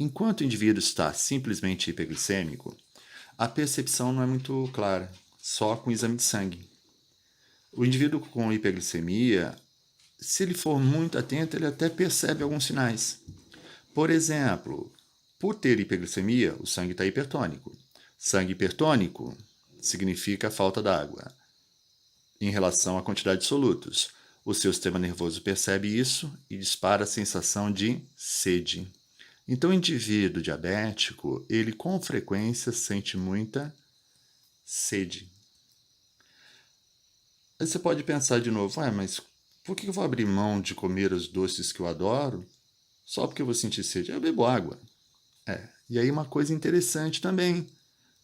Enquanto o indivíduo está simplesmente hiperglicêmico, a percepção não é muito clara, só com o exame de sangue. O indivíduo com hiperglicemia, se ele for muito atento, ele até percebe alguns sinais. Por exemplo, por ter hiperglicemia, o sangue está hipertônico. Sangue hipertônico significa falta d'água em relação à quantidade de solutos. O seu sistema nervoso percebe isso e dispara a sensação de sede. Então, o indivíduo diabético, ele com frequência sente muita sede. Aí você pode pensar de novo, mas por que eu vou abrir mão de comer os doces que eu adoro só porque eu vou sentir sede? Eu bebo água. E aí uma coisa interessante também.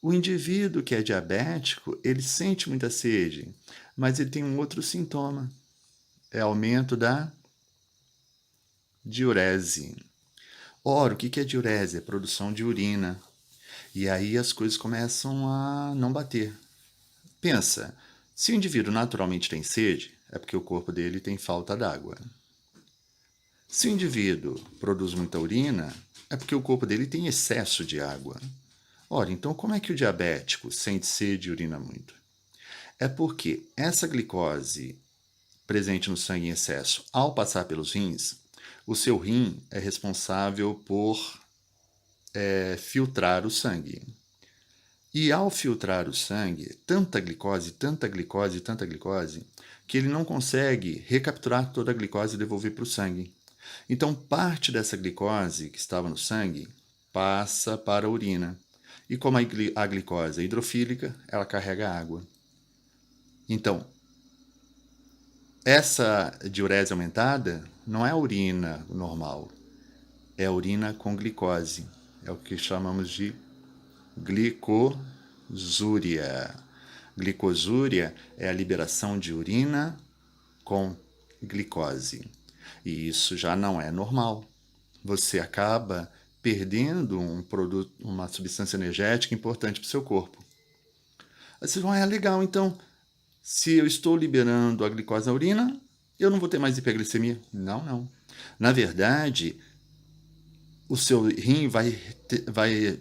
O indivíduo que é diabético, ele sente muita sede, mas ele tem um outro sintoma. É aumento da diurese. Ora, o que é diurese? É produção de urina. E aí as coisas começam a não bater. Pensa, se o indivíduo naturalmente tem sede, é porque o corpo dele tem falta d'água. Se o indivíduo produz muita urina, é porque o corpo dele tem excesso de água. Ora, então como é que o diabético sente sede e urina muito? É porque essa glicose presente no sangue em excesso, ao passar pelos rins, o seu rim é responsável por filtrar o sangue. E ao filtrar o sangue, tanta glicose, tanta glicose, tanta glicose, que ele não consegue recapturar toda a glicose e devolver para o sangue. Então, parte dessa glicose que estava no sangue passa para a urina. E como a glicose é hidrofílica, ela carrega água. Então, essa diurese aumentada não é a urina normal, é a urina com glicose. É o que chamamos de glicosúria. Glicosúria é a liberação de urina com glicose. E isso já não é normal. Você acaba perdendo um produto, uma substância energética importante para o seu corpo. Aí vocês vão, legal, então, se eu estou liberando a glicose na urina, eu não vou ter mais hiperglicemia. Não. Na verdade, o seu rim vai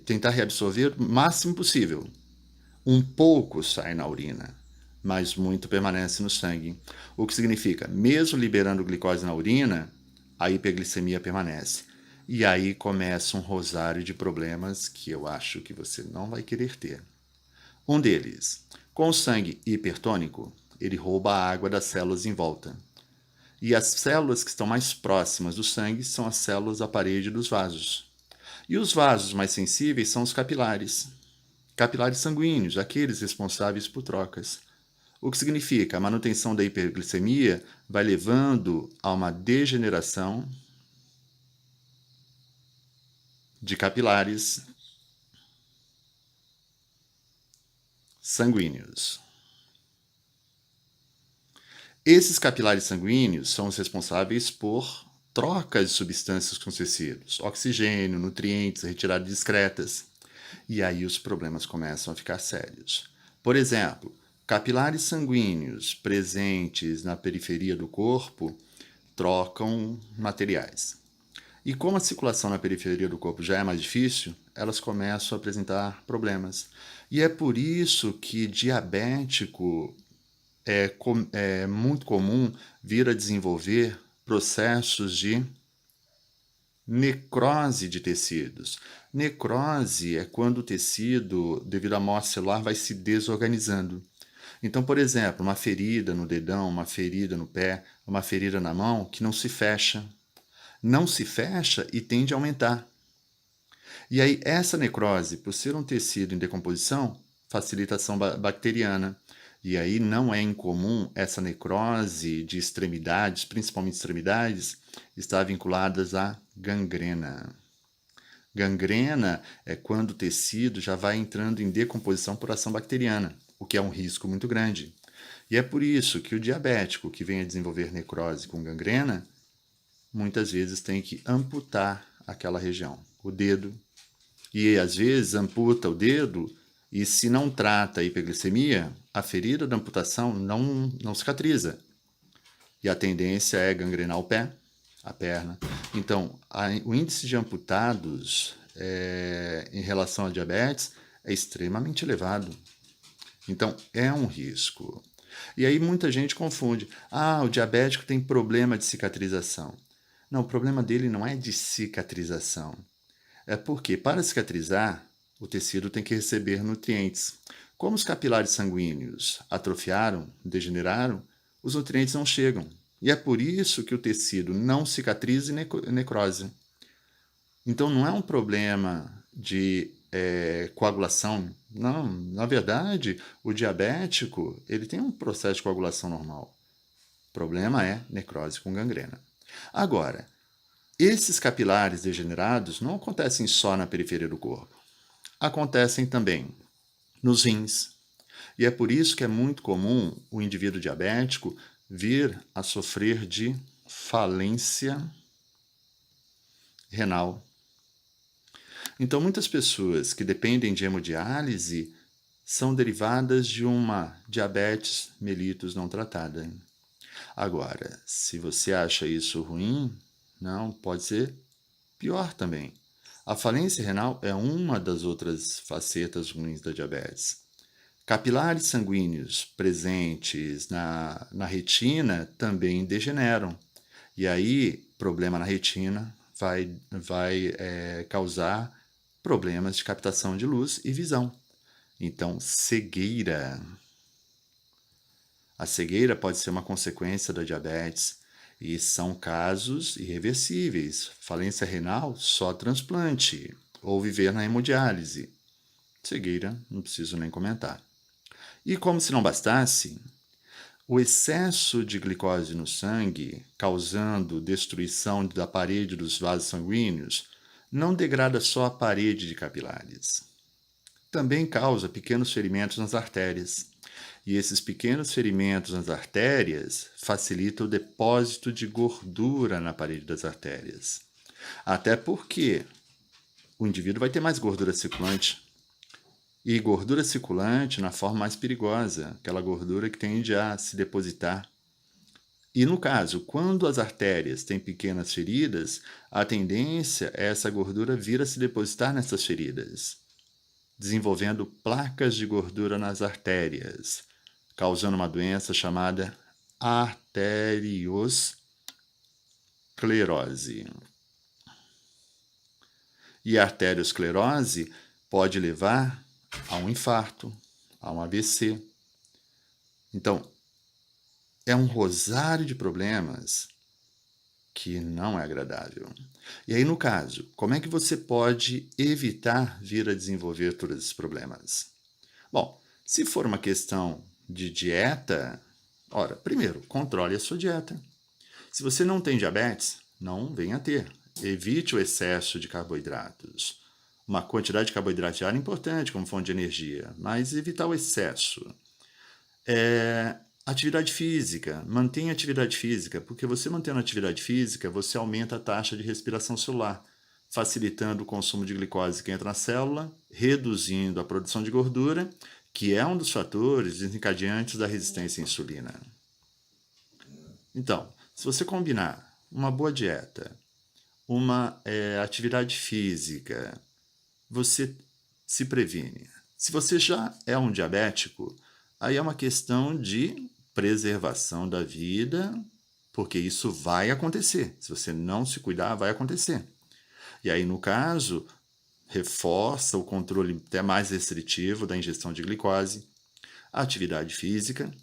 tentar reabsorver o máximo possível. Um pouco sai na urina, mas muito permanece no sangue. O que significa, mesmo liberando glicose na urina, a hiperglicemia permanece. E aí começa um rosário de problemas que eu acho que você não vai querer ter. Um deles, com o sangue hipertônico, ele rouba a água das células em volta. E as células que estão mais próximas do sangue são as células da parede dos vasos. E os vasos mais sensíveis são os capilares. Capilares sanguíneos, aqueles responsáveis por trocas. O que significa a manutenção da hiperglicemia vai levando a uma degeneração de capilares sanguíneos. Esses capilares sanguíneos são os responsáveis por trocas de substâncias com os tecidos, oxigênio, nutrientes, retiradas discretas. E aí os problemas começam a ficar sérios. Por exemplo, capilares sanguíneos presentes na periferia do corpo trocam materiais. E como a circulação na periferia do corpo já é mais difícil, elas começam a apresentar problemas. E é por isso que diabético é muito comum vir a desenvolver processos de necrose de tecidos. Necrose é quando o tecido, devido à morte celular, vai se desorganizando. Então, por exemplo, uma ferida no dedão, uma ferida no pé, uma ferida na mão que não se fecha. Não se fecha e tende a aumentar. E aí, essa necrose, por ser um tecido em decomposição, facilita a ação bacteriana. E aí não é incomum essa necrose de extremidades, principalmente extremidades, estar vinculadas à gangrena. Gangrena é quando o tecido já vai entrando em decomposição por ação bacteriana, o que é um risco muito grande. E é por isso que o diabético que vem a desenvolver necrose com gangrena, muitas vezes tem que amputar aquela região, o dedo. E às vezes amputa o dedo e se não trata a hiperglicemia, a ferida da amputação não cicatriza. E a tendência é gangrenar o pé, a perna. Então, o índice de amputados em relação à diabetes é extremamente elevado. Então, é um risco. E aí muita gente confunde. Ah, o diabético tem problema de cicatrização. Não, o problema dele não é de cicatrização. É porque, para cicatrizar, o tecido tem que receber nutrientes. Como os capilares sanguíneos atrofiaram, degeneraram, os nutrientes não chegam. E é por isso que o tecido não cicatriza e necrose. Então, não é um problema de coagulação. Não, na verdade, o diabético ele tem um processo de coagulação normal. O problema é necrose com gangrena. Agora, esses capilares degenerados não acontecem só na periferia do corpo. Acontecem também nos rins. E é por isso que é muito comum o indivíduo diabético vir a sofrer de falência renal. Então, muitas pessoas que dependem de hemodiálise são derivadas de uma diabetes mellitus não tratada. Agora, se você acha isso ruim, não, pode ser pior também. A falência renal é uma das outras facetas ruins da diabetes. Capilares sanguíneos presentes na retina também degeneram. E aí, problema na retina vai causar problemas de captação de luz e visão. Então, cegueira. A cegueira pode ser uma consequência da diabetes e são casos irreversíveis. Falência renal, só transplante ou viver na hemodiálise. Cegueira, não preciso nem comentar. E como se não bastasse, o excesso de glicose no sangue, causando destruição da parede dos vasos sanguíneos, não degrada só a parede de capilares. Também causa pequenos ferimentos nas artérias. E esses pequenos ferimentos nas artérias facilitam o depósito de gordura na parede das artérias. Até porque o indivíduo vai ter mais gordura circulante. E gordura circulante na forma mais perigosa, aquela gordura que tende a se depositar. E no caso, quando as artérias têm pequenas feridas, a tendência é essa gordura vir a se depositar nessas feridas, desenvolvendo placas de gordura nas artérias, causando uma doença chamada arteriosclerose. E a arteriosclerose pode levar a um infarto, a um AVC. Então, é um rosário de problemas que não é agradável. E aí, no caso, como é que você pode evitar vir a desenvolver todos esses problemas? Bom, se for uma questão de dieta, ora, primeiro, controle a sua dieta. Se você não tem diabetes, não venha ter. Evite o excesso de carboidratos. Uma quantidade de carboidrato diária é importante como fonte de energia, mas evitar o excesso. Atividade física, mantenha atividade física, porque você mantendo atividade física, você aumenta a taxa de respiração celular, facilitando o consumo de glicose que entra na célula, reduzindo a produção de gordura, que é um dos fatores desencadeantes da resistência à insulina. Então, se você combinar uma boa dieta, uma atividade física, você se previne. Se você já é um diabético, aí é uma questão de preservação da vida, porque isso vai acontecer. Se você não se cuidar, vai acontecer. E aí, no caso, reforça o controle até mais restritivo da ingestão de glicose, a atividade física.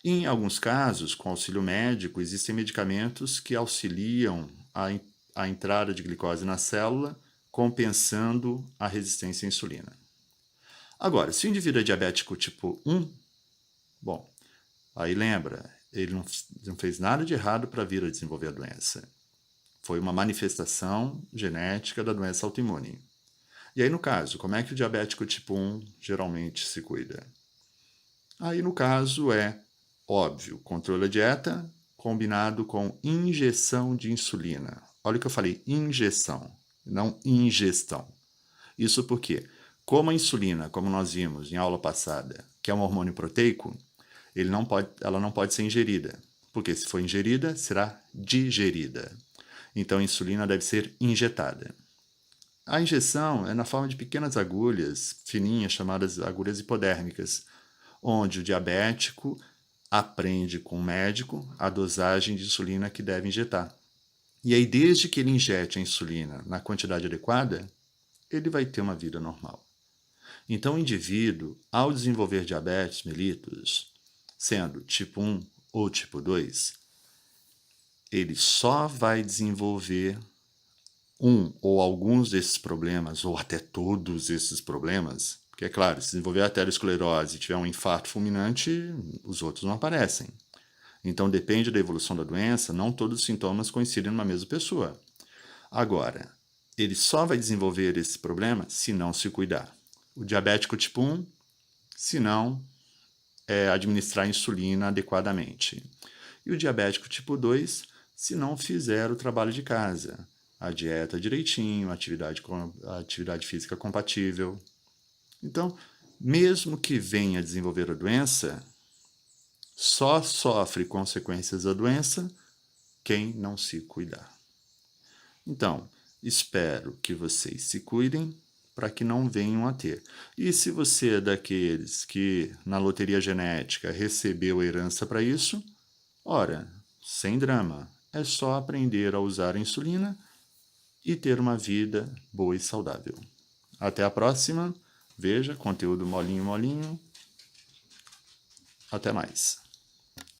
E, em alguns casos, com auxílio médico, existem medicamentos que auxiliam a entrada de glicose na célula, compensando a resistência à insulina. Agora, se o indivíduo é diabético tipo 1, bom, aí lembra, ele não fez nada de errado para vir a desenvolver a doença. Foi uma manifestação genética da doença autoimune. E aí, no caso, como é que o diabético tipo 1 geralmente se cuida? Aí, no caso, é óbvio, controle da dieta combinado com injeção de insulina. Olha o que eu falei, injeção, não ingestão. Isso porque, como a insulina, como nós vimos em aula passada, que é um hormônio proteico, ela não pode ser ingerida, porque se for ingerida, será digerida. Então, a insulina deve ser injetada. A injeção é na forma de pequenas agulhas fininhas, chamadas agulhas hipodérmicas, onde o diabético aprende com o médico a dosagem de insulina que deve injetar. E aí, desde que ele injete a insulina na quantidade adequada, ele vai ter uma vida normal. Então, o indivíduo, ao desenvolver diabetes mellitus, sendo tipo 1 ou tipo 2, ele só vai desenvolver um ou alguns desses problemas, ou até todos esses problemas, porque é claro, se desenvolver arteriosclerose e tiver um infarto fulminante, os outros não aparecem. Então depende da evolução da doença, não todos os sintomas coincidem numa mesma pessoa. Agora, ele só vai desenvolver esse problema se não se cuidar. O diabético tipo 1, se não administrar insulina adequadamente. E o diabético tipo 2, se não fizer o trabalho de casa, a dieta direitinho, a atividade física compatível. Então, mesmo que venha a desenvolver a doença, só sofre consequências da doença quem não se cuidar. Então, espero que vocês se cuidem para que não venham a ter. E se você é daqueles que na loteria genética recebeu herança para isso, ora, sem drama, é só aprender a usar a insulina e ter uma vida boa e saudável. Até a próxima. Veja, conteúdo molinho, molinho. Até mais.